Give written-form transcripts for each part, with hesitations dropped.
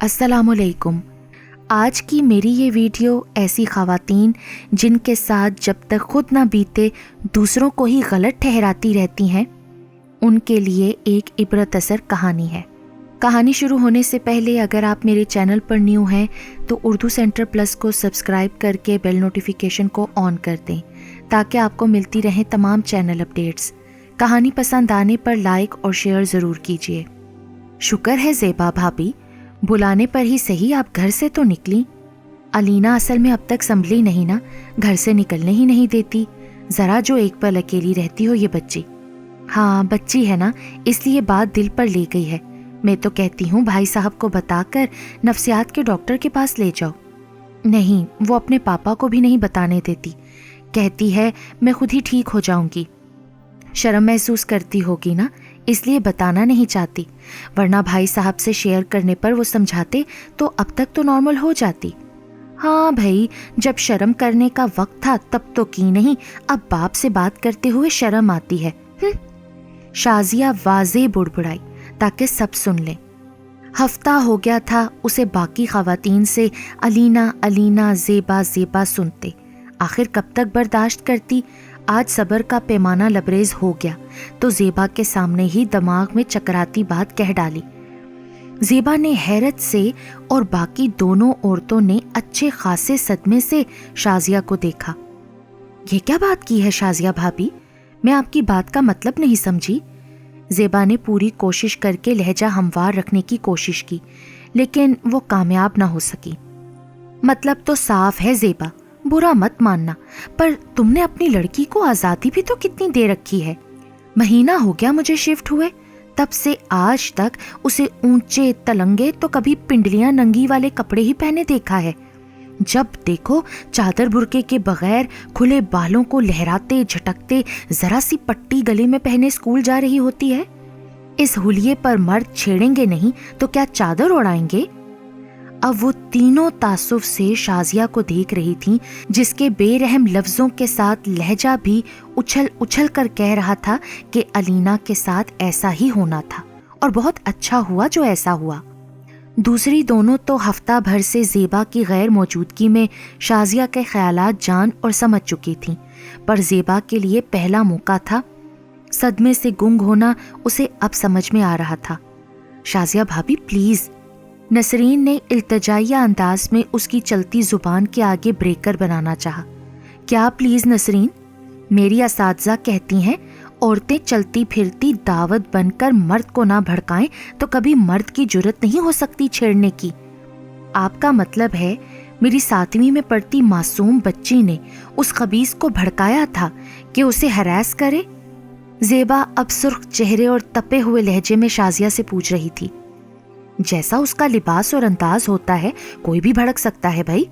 السلام علیکم۔ آج کی میری یہ ویڈیو ایسی خواتین جن کے ساتھ جب تک خود نہ بیتے دوسروں کو ہی غلط ٹھہراتی رہتی ہیں، ان کے لیے ایک عبرت اثر کہانی ہے۔ کہانی شروع ہونے سے پہلے اگر آپ میرے چینل پر نیو ہیں تو اردو سینٹر پلس کو سبسکرائب کر کے بیل نوٹیفیکیشن کو آن کر دیں تاکہ آپ کو ملتی رہیں تمام چینل اپڈیٹس۔ کہانی پسند آنے پر لائک اور شیئر ضرور کیجیے۔ شکر ہے زیبا بھابی، بلانے پر ہی صحیح آپ گھر سے تو نکلی۔ علینا اصل میں اب تک سنبھلی نہیں نا، گھر سے نکلنے ہی نہیں دیتی۔ ذرا جو ایک پل اکیلی رہتی ہو یہ بچی۔ ہاں بچی ہے نا، اس لیے بات دل پر لے گئی ہے۔ میں تو کہتی ہوں بھائی صاحب کو بتا کر نفسیات کے ڈاکٹر کے پاس لے جاؤ۔ نہیں، وہ اپنے پاپا کو بھی نہیں بتانے دیتی، کہتی ہے میں خود ہی ٹھیک ہو جاؤں گی۔ شرم محسوس کرتی ہوگی نا، اس لیے بتانا نہیں چاہتی، ورنہ بھائی صاحب سے شیئر کرنے پر وہ سمجھاتے تو اب تک تو نارمل ہو جاتی۔ ہاں بھائی، جب شرم کرنے کا وقت تھا تب تو کی نہیں، اب باپ سے بات کرتے ہوئے شرم آتی ہے۔ شازیہ واضح بڑبڑائی تاکہ سب سن لیں۔ ہفتہ ہو گیا تھا اسے باقی خواتین سے علینا علینا زیبا زیبا سنتے، آخر کب تک برداشت کرتی؟ آج صبر کا پیمانہ لبریز ہو گیا تو زیبا کے سامنے ہی دماغ میں چکراتی بات کہہ ڈالی۔ زیبا نے حیرت سے اور باقی دونوں عورتوں نے اچھے خاصے صدمے سے شازیہ کو دیکھا۔ یہ کیا بات کی ہے شازیہ بھابی؟ میں آپ کی بات کا مطلب نہیں سمجھی۔ زیبا نے پوری کوشش کر کے لہجہ ہموار رکھنے کی کوشش کی، لیکن وہ کامیاب نہ ہو سکی۔ مطلب تو صاف ہے زیبا، برا مت ماننا، پر تم نے اپنی لڑکی کو آزادی بھی تو کتنی دے رکھی ہے۔ مہینہ ہو گیا مجھے شفٹ ہوئے، تب سے آج تک اسے اونچے تلنگے تو کبھی پنڈلیاں ننگی والے کپڑے ہی پہنے دیکھا ہے۔ جب دیکھو چادر برقعے کے بغیر کھلے بالوں کو لہراتے جھٹکتے ذرا سی پٹی گلے میں پہنے اسکول جا رہی ہوتی ہے۔ اس حلیے پر مرد چھیڑیں گے نہیں تو کیا چادر اڑائیں گے؟ اب وہ تینوں تعصب سے شازیہ کو دیکھ رہی تھیں، جس کے بے رحم لفظوں کے ساتھ لہجہ بھی اچھل اچھل کر کہہ رہا تھا کہ علینا کے ساتھ ایسا ہی ہونا تھا، اور بہت اچھا ہوا جو ایسا ہوا۔ دوسری دونوں تو ہفتہ بھر سے زیبا کی غیر موجودگی میں شازیہ کے خیالات جان اور سمجھ چکی تھیں، پر زیبا کے لیے پہلا موقع تھا۔ صدمے سے گنگ ہونا اسے اب سمجھ میں آ رہا تھا۔ شازیہ بھابی پلیز، نسرین نے التجائیہ انداز میں اس کی چلتی زبان کے آگے بریکر بنانا چاہا۔ کیا پلیز نسرین؟ میری اساتذہ کہتی ہیں عورتیں چلتی پھرتی دعوت بن کر مرد کو نہ بھڑکائیں تو کبھی مرد کی جرت نہیں ہو سکتی چھیڑنے کی۔ آپ کا مطلب ہے میری 7ویں میں پڑھتی معصوم بچی نے اس خبیث کو بھڑکایا تھا کہ اسے ہراس کرے؟ زیبا اب سرخ چہرے اور تپے ہوئے لہجے میں شازیہ سے پوچھ رہی تھی۔ جیسا اس کا لباس اور انداز ہوتا ہے کوئی بھی بھڑک سکتا ہے بھائی،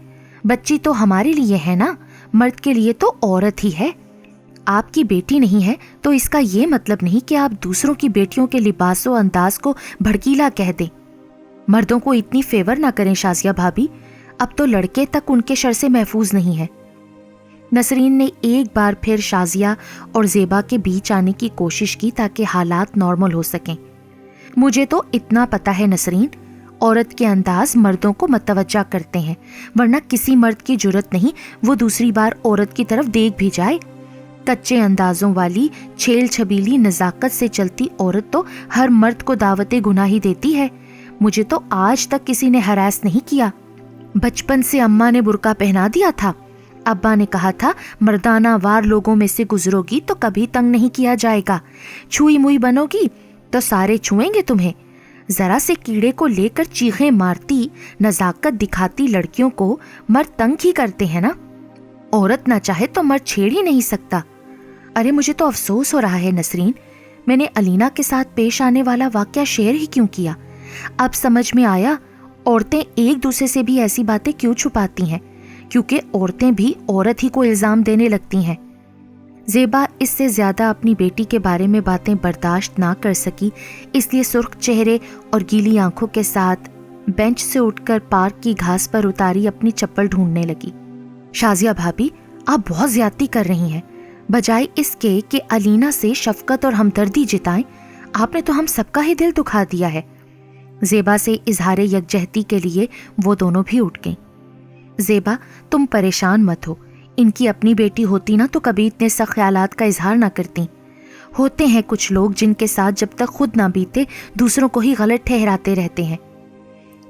بچی تو ہمارے لیے ہے نا، مرد کے لیے تو عورت ہی ہے۔ آپ کی بیٹی نہیں ہے تو اس کا یہ مطلب نہیں کہ آپ دوسروں کی بیٹیوں کے لباس و انداز کو بھڑکیلا کہہ دیں۔ مردوں کو اتنی فیور نہ کریں شازیہ بھابی، اب تو لڑکے تک ان کے شر سے محفوظ نہیں ہے۔ نسرین نے ایک بار پھر شازیہ اور زیبا کے بیچ آنے کی کوشش کی تاکہ حالات نارمل ہو سکیں۔ مجھے تو اتنا پتا ہے نسرین، عورت کے انداز مردوں کو متوجہ کرتے ہیں، ورنہ کسی مرد کی جرت نہیں وہ دوسری بار عورت کی طرف دیکھ بھی جائے۔ کچے اندازوں والی چھیل چھبیلی نزاکت سے چلتی عورت تو ہر مرد کو دعوت گناہی دیتی ہے۔ مجھے تو آج تک کسی نے ہراس نہیں کیا۔ بچپن سے اماں نے برقع پہنا دیا تھا، ابا نے کہا تھا مردانہ وار لوگوں میں سے گزرو گی تو کبھی تنگ نہیں کیا جائے گا، چھوئی موئی بنو گی تو سارے چھوئیں گے تمہیں۔ ذرا سے کیڑے کو لے کر چیخیں مارتی نزاکت دکھاتی لڑکیوں کو مرد تنگ ہی کرتے ہیں نا، عورت نہ چاہے تو مرد چھیڑ ہی نہیں سکتا۔ ارے مجھے تو افسوس ہو رہا ہے نسرین، میں نے علینا کے ساتھ پیش آنے والا واقعہ شیئر ہی کیوں کیا۔ اب سمجھ میں آیا عورتیں ایک دوسرے سے بھی ایسی باتیں کیوں چھپاتی ہیں، کیونکہ عورتیں بھی عورت ہی کو الزام دینے لگتی ہیں۔ زیبا اس سے زیادہ اپنی بیٹی کے بارے میں باتیں برداشت نہ کر سکی، اس لیے سرخ چہرے اور گیلی آنکھوں کے ساتھ بینچ سے اٹھ کر پارک کی گھاس پر اتاری اپنی چپل ڈھونڈنے لگی۔ شازیہ بھابی، آپ بہت زیادتی کر رہی ہیں۔ بجائے اس کے کہ علینا سے شفقت اور ہمدردی جتائیں، آپ نے تو ہم سب کا ہی دل دکھا دیا ہے۔ زیبا سے اظہار یکجہتی کے لیے وہ دونوں بھی اٹھ گئیں۔ زیبا، تم پریشان مت ہو، ان کی اپنی بیٹی ہوتی نا تو کبھی اتنے سخت خیالات کا اظہار نہ کرتی۔ ہوتے ہیں کچھ لوگ جن کے ساتھ جب تک خود نہ بیتے دوسروں کو ہی غلط ٹھہراتے رہتے ہیں۔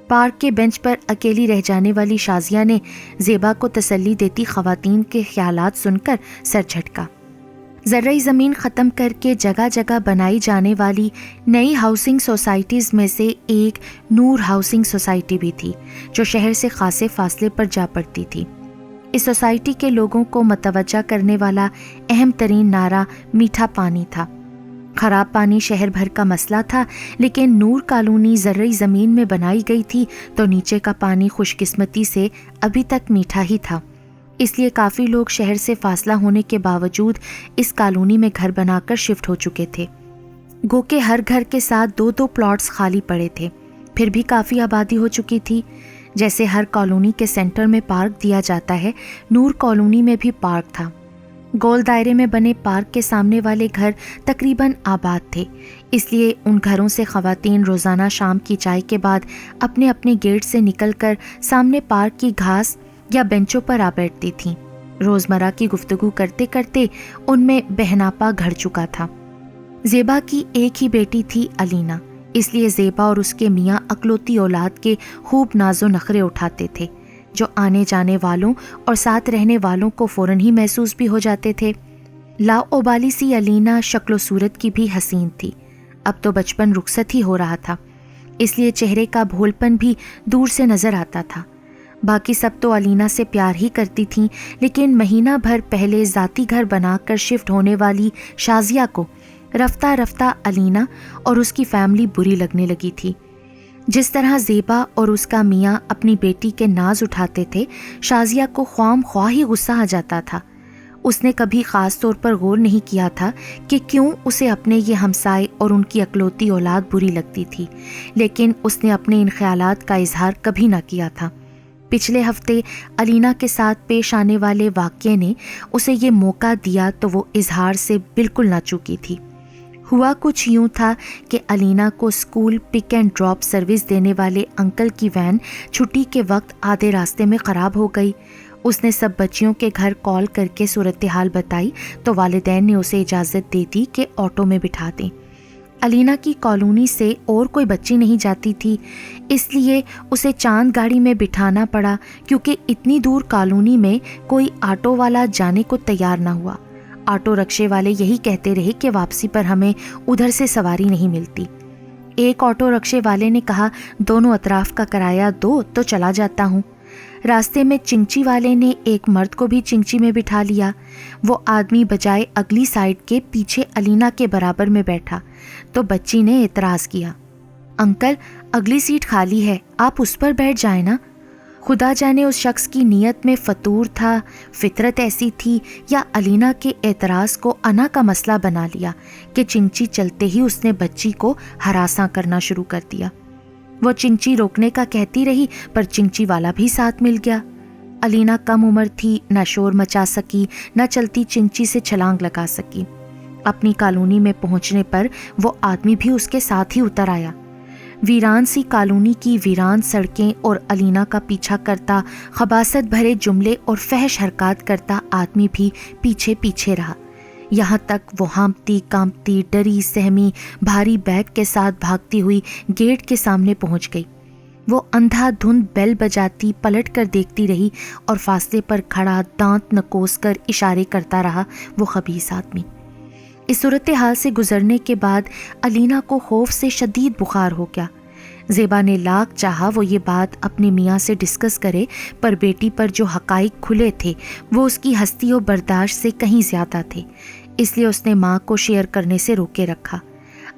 پارک کے بینچ پر اکیلی رہ جانے والی شازیہ نے زیبا کو تسلی دیتی خواتین کے خیالات سن کر سر جھٹکا۔ زرعی زمین ختم کر کے جگہ جگہ بنائی جانے والی نئی ہاؤسنگ سوسائٹیز میں سے ایک نور ہاؤسنگ سوسائٹی بھی تھی، جو شہر سے خاصے فاصلے پر جا پڑتی تھی۔ اس سوسائٹی کے لوگوں کو متوجہ کرنے والا اہم ترین نعرہ میٹھا پانی تھا۔ خراب پانی شہر بھر کا مسئلہ تھا، لیکن نور کالونی زرعی زمین میں بنائی گئی تھی تو نیچے کا پانی خوش قسمتی سے ابھی تک میٹھا ہی تھا۔ اس لیے کافی لوگ شہر سے فاصلہ ہونے کے باوجود اس کالونی میں گھر بنا کر شفٹ ہو چکے تھے۔ گو کہ ہر گھر کے ساتھ 2 پلاٹس خالی پڑے تھے، پھر بھی کافی آبادی ہو چکی تھی۔ جیسے ہر کالونی کے سینٹر میں پارک دیا جاتا ہے، نور کالونی میں بھی پارک تھا۔ گول دائرے میں بنے پارک کے سامنے والے گھر تقریباً آباد تھے، اس لیے ان گھروں سے خواتین روزانہ شام کی چائے کے بعد اپنے اپنے گیٹ سے نکل کر سامنے پارک کی گھاس یا بینچوں پر آ بیٹھتی تھیں۔ روزمرہ کی گفتگو کرتے کرتے ان میں بہناپا گھڑ چکا تھا۔ زیبا کی ایک ہی بیٹی تھی الینا، اس لیے زیبا اور اس کے میاں اکلوتی اولاد کے خوب ناز و نخرے اٹھاتے تھے، جو آنے جانے والوں اور ساتھ رہنے والوں کو فوراً ہی محسوس بھی ہو جاتے تھے۔ لاؤبالی سی الینا شکل و صورت کی بھی حسین تھی۔ اب تو بچپن رخصت ہی ہو رہا تھا، اس لیے چہرے کا بھولپن بھی دور سے نظر آتا تھا۔ باقی سب تو الینا سے پیار ہی کرتی تھیں، لیکن مہینہ بھر پہلے ذاتی گھر بنا کر شفٹ ہونے والی شازیہ کو رفتہ رفتہ الینا اور اس کی فیملی بری لگنے لگی تھی۔ جس طرح زیبا اور اس کا میاں اپنی بیٹی کے ناز اٹھاتے تھے، شازیہ کو خواہ خواہ ہی غصہ آ جاتا تھا۔ اس نے کبھی خاص طور پر غور نہیں کیا تھا کہ کیوں اسے اپنے یہ ہمسائے اور ان کی اکلوتی اولاد بری لگتی تھی، لیکن اس نے اپنے ان خیالات کا اظہار کبھی نہ کیا تھا۔ پچھلے ہفتے الینا کے ساتھ پیش آنے والے واقعے نے اسے یہ موقع دیا تو وہ اظہار سے بالکل نہ چوکی تھی۔ ہوا کچھ یوں تھا کہ الینا کو school pick and drop service دینے والے انکل کی وین چھٹی کے وقت آدھے راستے میں خراب ہو گئی۔ اس نے سب بچیوں کے گھر کال کر کے صورتحال بتائی تو والدین نے اسے اجازت دے دی کہ آٹو میں بٹھا دیں۔ الینا کی کالونی سے اور کوئی بچی نہیں جاتی تھی، اس لیے اسے چاند گاڑی میں بٹھانا پڑا، کیونکہ اتنی دور کالونی میں کوئی آٹو والا جانے کو تیار نہ ہوا۔ آٹو رکشے والے یہی کہتے رہے کہ واپسی پر ہمیں ادھر سے سواری نہیں ملتی۔ ایک آٹو رکشے والے نے کہا، دونوں اطراف کا کرایہ دو تو چلا جاتا ہوں۔ راستے میں چنگچی والے نے ایک مرد کو بھی چنگچی میں بٹھا لیا۔ وہ آدمی بجائے اگلی سائڈ کے پیچھے الینا کے برابر میں بیٹھا تو بچی نے اعتراض کیا، انکل اگلی سیٹ خالی ہے، آپ اس پر بیٹھ جائیں نا۔ خدا جانے اس شخص کی نیت میں فطور تھا، فطرت ایسی تھی، یا الینا کے اعتراض کو انا کا مسئلہ بنا لیا کہ چنگچی چلتے ہی اس نے بچی کو ہراساں کرنا شروع کر دیا۔ وہ چنگچی روکنے کا کہتی رہی پر چنگچی والا بھی ساتھ مل گیا۔ الینا کم عمر تھی، نہ شور مچا سکی، نہ چلتی چنگچی سے چھلانگ لگا سکی۔ اپنی کالونی میں پہنچنے پر وہ آدمی بھی اس کے ساتھ ہی اتر آیا۔ ویران سی کالونی کی ویران سڑکیں اور الینا کا پیچھا کرتا، خباثت بھرے جملے اور فحش حرکات کرتا آدمی بھی پیچھے پیچھے رہا، یہاں تک وہ ہانپتی کانپتی ڈری سہمی بھاری بیگ کے ساتھ بھاگتی ہوئی گیٹ کے سامنے پہنچ گئی۔ وہ اندھا دھند بیل بجاتی پلٹ کر دیکھتی رہی اور فاصلے پر کھڑا دانت نکوس کر اشارے کرتا رہا وہ خبیث آدمی۔ اس صورتحال سے گزرنے کے بعد الینا کو خوف سے شدید بخار ہو گیا۔ زیبا نے لاکھ چاہا وہ یہ بات اپنے میاں سے ڈسکس کرے، پر بیٹی پر جو حقائق کھلے تھے وہ اس کی ہستی و برداشت سے کہیں زیادہ تھے، اس لیے اس نے ماں کو شیئر کرنے سے روکے رکھا۔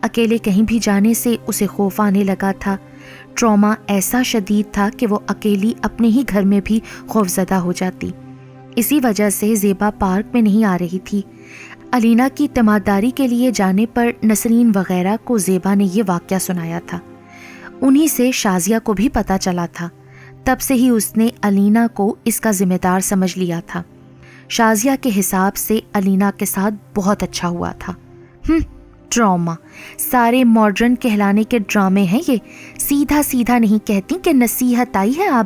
اکیلے کہیں بھی جانے سے اسے خوف آنے لگا تھا۔ ٹراما ایسا شدید تھا کہ وہ اکیلی اپنے ہی گھر میں بھی خوفزدہ ہو جاتی۔ اسی وجہ سے زیبا پارک میں نہیں آ رہی تھی۔ الینا کی تیمارداری کے لیے جانے پر نسرین وغیرہ کو زیبا نے یہ واقعہ سنایا تھا۔ انہی سے شازیہ کو بھی پتہ چلا تھا۔ تب سے ہی اس نے الینا کو اس کا ذمہ دار سمجھ لیا تھا۔ شازیہ کے حساب سے الینا کے ساتھ بہت اچھا ہوا تھا۔ ڈرامہ، سارے ماڈرن کہلانے کے ڈرامے ہیں یہ. سیدھا سیدھا نہیں کہتی کہ نصیحت آئی ہے اب،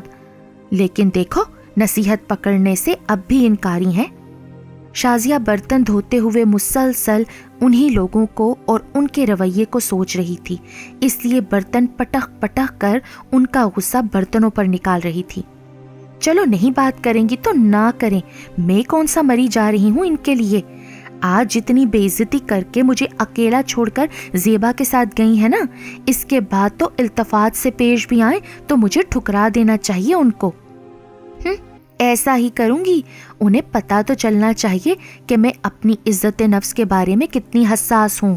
لیکن دیکھو نصیحت پکڑنے سے اب بھی انکاری ہیں. شازیہ برتن دھوتے ہوئے مسلسل انہی لوگوں کو اور ان کے رویے کو سوچ رہی تھی، اس لیے برتن پٹخ پٹخ کر ان کا غصہ برتنوں پر نکال رہی تھی. چلو نہیں بات کریں گی تو نہ کریں، میں کون سا مری جا رہی ہوں ان کے لیے. آج جتنی بے عزتی کر کے مجھے اکیلا چھوڑ کر زیبا کے ساتھ گئی ہیں نا، اس کے بعد تو التفات سے پیش بھی آئیں تو مجھے ٹھکرا دینا چاہیے ان کو. ایسا ہی کروں گی. انہیں پتا تو چلنا چاہیے کہ میں اپنی عزت نفس کے بارے میں کتنی حساس ہوں.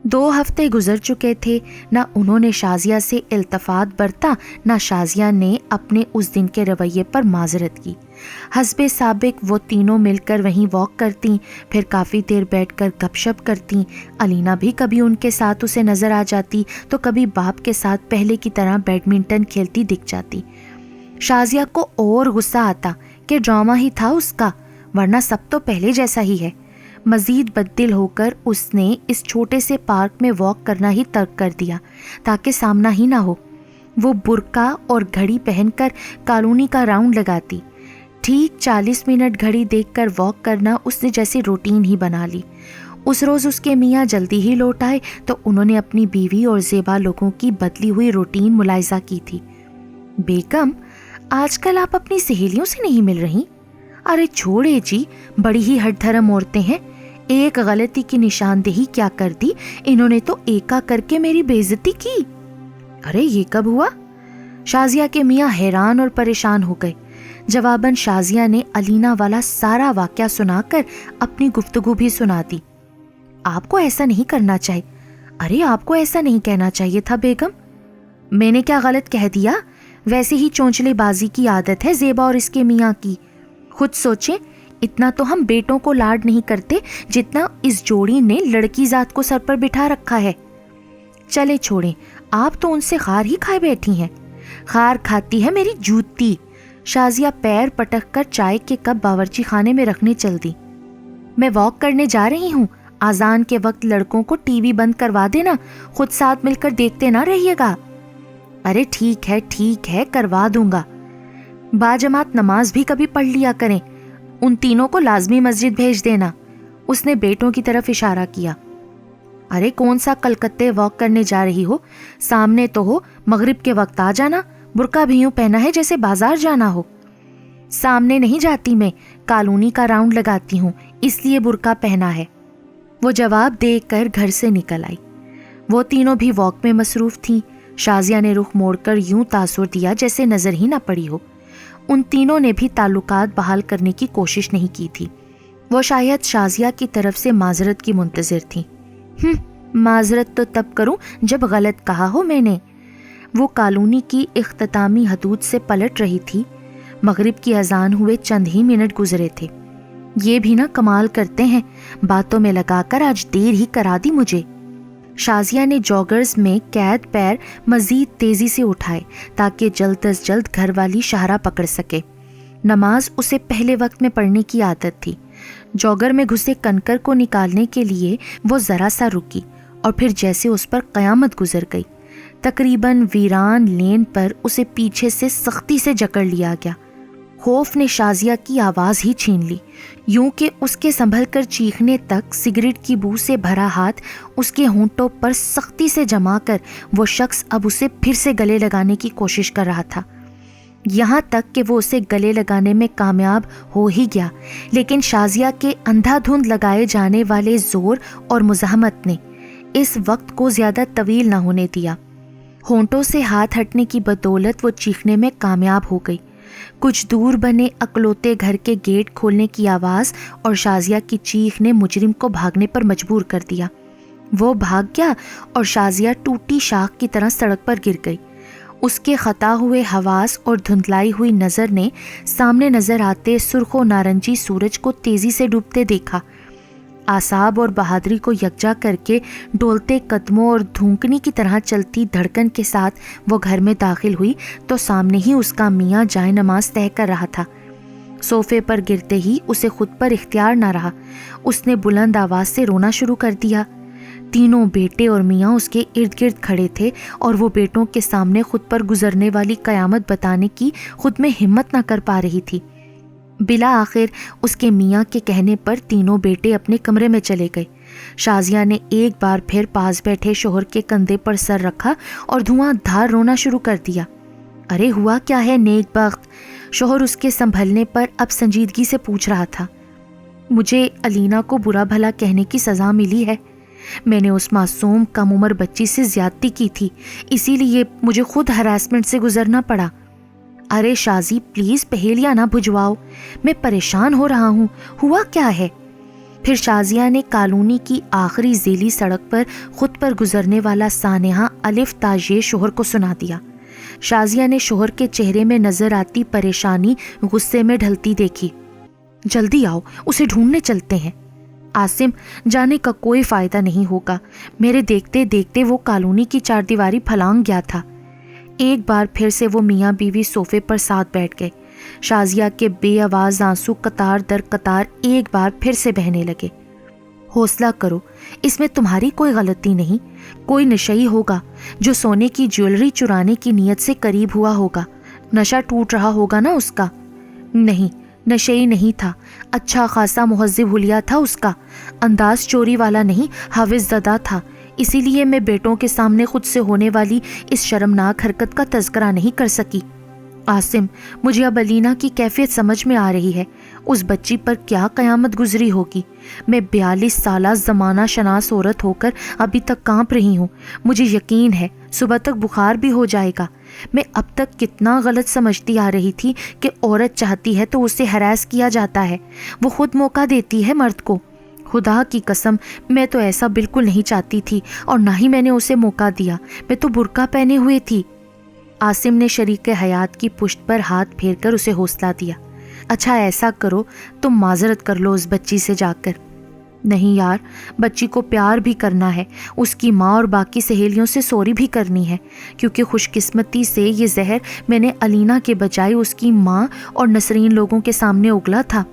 2 ہفتے گزر چکے تھے، نہ انہوں نے شازیہ سے التفات برتا، نہ شازیہ نے اپنے اس دن کے رویے پر معذرت کی. حسب سابق وہ تینوں مل کر وہیں واک کرتیں، پھر کافی دیر بیٹھ کر گپ شپ کرتیں. الینا بھی کبھی ان کے ساتھ اسے نظر آ جاتی تو کبھی باپ کے ساتھ پہلے کی طرح بیڈمنٹن کھیلتی دکھ جاتی. شازیہ کو اور غصہ آتا کہ ڈرامہ ہی تھا اس کا، ورنہ سب تو پہلے جیسا ہی ہے. مزید بددل ہو کر اس نے اس چھوٹے سے پارک میں واک کرنا ہی ترک کر دیا تاکہ سامنا ہی نہ ہو. وہ برقع اور گھڑی پہن کر کالونی کا راؤنڈ لگاتی. ٹھیک 40 منٹ گھڑی دیکھ کر واک کرنا اس نے جیسے روٹین ہی بنا لی. اس روز اس کے میاں جلدی ہی لوٹ آئے تو انہوں نے اپنی بیوی اور زیبا لوگوں کی بدلی ہوئی روٹین ملاحظہ کی تھی. بیگم، آج کل آپ اپنی سہیلیوں سے نہیں مل رہی؟ ارے چھوڑے جی، بڑی ہی ہٹ دھرم عورتیں ہیں. ایک غلطی کی نشاندہی کیا کر دی انہوں نے تو ایکا کر کے میری بے عزتی کی. ارے یہ کب ہوا؟ شازیہ کے میاں حیران اور پریشان ہو گئے. جواباً شازیہ نے الینا والا سارا واقعہ سنا کر اپنی گفتگو بھی سنا دی. آپ کو ایسا نہیں کرنا چاہیے. ارے آپ کو ایسا نہیں کہنا چاہیے تھا بیگم. میں نے کیا غلط کہہ دیا؟ ویسے ہی چونچلے بازی کی عادت ہے زیبا اور اس کے میاں کی. خود سوچیں، اتنا تو ہم بیٹوں کو لاڈ نہیں کرتے جتنا اس جوڑی نے لڑکی ذات کو سر پر بٹھا رکھا ہے. چلے چھوڑیں، آپ تو ان سے خار ہی کھائے بیٹھی ہیں. خار کھاتی ہے میری جوتی. شازیہ پیر پٹک کر چائے کے کپ باورچی خانے میں رکھنے چل دی. میں واک کرنے جا رہی ہوں. اذان کے وقت لڑکوں کو ٹی وی بند کروا دینا، خود ساتھ مل کر دیکھتے نہ رہیے گا. ارے ٹھیک ہے کروا دوں گا. باجماعت نماز بھی کبھی پڑھ لیا کریں. ان تینوں کو لازمی مسجد بھیج دینا. اس نے بیٹوں کی طرف اشارہ کیا. ارے کون سا کلکتے واک کرنے جا رہی ہو؟ سامنے تو ہو، مغرب کے وقت آ جانا. برقع بھی یوں پہنا ہے جیسے بازار جانا ہو. سامنے نہیں جاتی، میں کالونی کا راؤنڈ لگاتی ہوں، اس لیے برقع پہنا ہے. وہ جواب دے کر گھر سے نکل آئی. وہ تینوں بھی واک میں مصروف تھیں. شازیہ نے رخ موڑ کر یوں تاثر دیا جیسے نظر ہی نہ پڑی ہو. ان تینوں نے بھی تعلقات بحال کرنے کی کوشش نہیں کی تھی. وہ شاید شازیہ کی طرف سے معذرت کی منتظر تھیں. معذرت تو تب کروں جب غلط کہا ہو میں نے. وہ کالونی کی اختتامی حدود سے پلٹ رہی تھی. مغرب کی اذان ہوئے چند ہی منٹ گزرے تھے. یہ بھی نہ کمال کرتے ہیں، باتوں میں لگا کر آج دیر ہی کرا دی مجھے. شازیہ نے جاگرز میں قید پیر مزید تیزی سے اٹھائے تاکہ جلد از جلد گھر والی شاہراہ پکڑ سکے. نماز اسے پہلے وقت میں پڑھنے کی عادت تھی. جاگر میں گھسے کنکر کو نکالنے کے لیے وہ ذرا سا رکی اور پھر جیسے اس پر قیامت گزر گئی. تقریباً ویران لین پر اسے پیچھے سے سختی سے جکڑ لیا گیا. خوف نے شازیہ کی آواز ہی چھین لی، یوں کہ اس کے سنبھل کر چیخنے تک سگریٹ کی بو سے بھرا ہاتھ اس کے ہونٹوں پر سختی سے جما کر وہ شخص اب اسے پھر سے گلے لگانے کی کوشش کر رہا تھا. یہاں تک کہ وہ اسے گلے لگانے میں کامیاب ہو ہی گیا، لیکن شازیہ کے اندھا دھند لگائے جانے والے زور اور مزاحمت نے اس وقت کو زیادہ طویل نہ ہونے دیا. ہونٹوں سے ہاتھ ہٹنے کی بدولت وہ چیخنے میں کامیاب ہو گئی. کچھ دور بنے اکلوتے گھر کے گیٹ کھولنے کی آواز اور شازیہ کی چیخ نے مجرم کو بھاگنے پر مجبور کر دیا. وہ بھاگ گیا اور شازیہ ٹوٹی شاخ کی طرح سڑک پر گر گئی. اس کے خطا ہوئے حواس اور دھندلائی ہوئی نظر نے سامنے نظر آتے سرخ و نارنجی سورج کو تیزی سے ڈوبتے دیکھا. اعصاب اور بہادری کو یکجا کر کے ڈولتے قدموں اور دھونکنی کی طرح چلتی دھڑکن کے ساتھ وہ گھر میں داخل ہوئی تو سامنے ہی اس کا میاں جائے نماز طے کر رہا تھا. صوفے پر گرتے ہی اسے خود پر اختیار نہ رہا. اس نے بلند آواز سے رونا شروع کر دیا. تینوں بیٹے اور میاں اس کے ارد گرد کھڑے تھے اور وہ بیٹوں کے سامنے خود پر گزرنے والی قیامت بتانے کی خود میں ہمت نہ کر پا رہی تھی۔ بالآخر اس کے میاں کے کہنے پر تینوں بیٹے اپنے کمرے میں چلے گئے۔ شازیہ نے ایک بار پھر پاس بیٹھے شوہر کے کندھے پر سر رکھا اور دھواں دھار رونا شروع کر دیا۔ ارے ہوا کیا ہے نیک بخت؟ شوہر اس کے سنبھلنے پر اب سنجیدگی سے پوچھ رہا تھا۔ مجھے علینا کو برا بھلا کہنے کی سزا ملی ہے۔ میں نے اس معصوم کم عمر بچی سے زیادتی کی تھی، اسی لیے مجھے خود ہراسمنٹ سے گزرنا پڑا۔ ارے شازی پلیز پہیلیاں نہ بجھواؤ، میں پریشان ہو رہا ہوں، ہوا کیا ہے؟ پھر شازیہ نے کالونی کی آخری ذیلی سڑک پر خود پر گزرنے والا سانحہ الف تاجے شوہر کو سنا دیا۔ شازیہ نے شوہر کے چہرے میں نظر آتی پریشانی غصے میں ڈھلتی دیکھی۔ جلدی آؤ، اسے ڈھونڈنے چلتے ہیں۔ عاصم، جانے کا کوئی فائدہ نہیں ہوگا، میرے دیکھتے دیکھتے وہ کالونی کی چاردیواری پھلانگ گیا تھا۔ ایک بار پھر سے وہ میاں بیوی صوفے پر ساتھ بیٹھ گئے۔ شازیہ کے بے آواز آنسو قطار در قطار ایک بار پھر سے بہنے لگے۔ حوصلہ کرو، اس میں تمہاری کوئی غلطی نہیں۔ کوئی نشئی ہوگا جو سونے کی جیولری چرانے کی نیت سے قریب ہوا ہوگا، نشہ ٹوٹ رہا ہوگا نا اس کا۔ نہیں، نشئی نہیں تھا، اچھا خاصا مہذب حلیہ تھا اس کا، انداز چوری والا نہیں، حافظ زدہ تھا۔ اسی لیے میں بیٹوں کے سامنے خود سے ہونے والی اس شرمناک حرکت کا تذکرہ نہیں کر سکی۔ عاصم، مجھے اب علینا کی کیفیت سمجھ میں آ رہی ہے، اس بچی پر کیا قیامت گزری ہوگی۔ میں 42 سالہ زمانہ شناس عورت ہو کر ابھی تک کانپ رہی ہوں۔ مجھے یقین ہے صبح تک بخار بھی ہو جائے گا۔ میں اب تک کتنا غلط سمجھتی آ رہی تھی کہ عورت چاہتی ہے تو اسے ہراس کیا جاتا ہے، وہ خود موقع دیتی ہے مرد کو۔ خدا کی قسم میں تو ایسا بالکل نہیں چاہتی تھی، اور نہ ہی میں نے اسے موقع دیا، میں تو برقع پہنے ہوئے تھی۔ عاصم نے شریک حیات کی پشت پر ہاتھ پھیر کر اسے حوصلہ دیا۔ اچھا ایسا کرو، تم معذرت کر لو اس بچی سے جا کر۔ نہیں یار، بچی کو پیار بھی کرنا ہے، اس کی ماں اور باقی سہیلیوں سے سوری بھی کرنی ہے، کیونکہ خوش قسمتی سے یہ زہر میں نے علینا کے بجائے اس کی ماں اور نسرین لوگوں کے سامنے اگلا تھا۔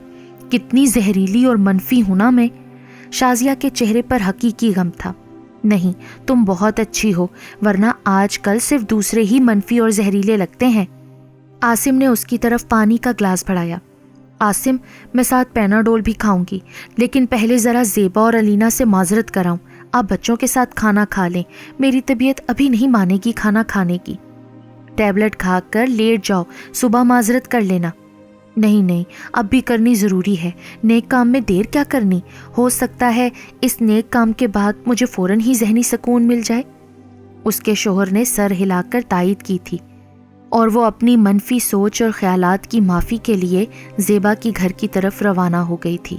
کتنی زہریلی اور منفی ہوں نا میں۔ شازیہ کے چہرے پر حقیقی غم تھا۔ نہیں، تم بہت اچھی ہو، ورنہ آج کل صرف دوسرے ہی منفی اور زہریلے لگتے ہیں۔ عاصم نے اس کی طرف پانی کا گلاس بڑھایا۔ عاصم، میں ساتھ پیناڈول بھی کھاؤں گی، لیکن پہلے ذرا زیبا اور علینا سے معذرت کراؤں۔ آپ بچوں کے ساتھ کھانا کھا لیں، میری طبیعت ابھی نہیں مانے گی کھانا کھانے کی۔ ٹیبلٹ کھا کر لیٹ جاؤ، صبح معذرت کر لینا۔ نہیں، اب بھی کرنی ضروری ہے، نیک کام میں دیر کیا کرنی، ہو سکتا ہے اس نیک کام کے بعد مجھے فوراً ہی ذہنی سکون مل جائے۔ اس کے شوہر نے سر ہلا کر تائید کی تھی، اور وہ اپنی منفی سوچ اور خیالات کی معافی کے لیے زیبا کی گھر کی طرف روانہ ہو گئی تھی۔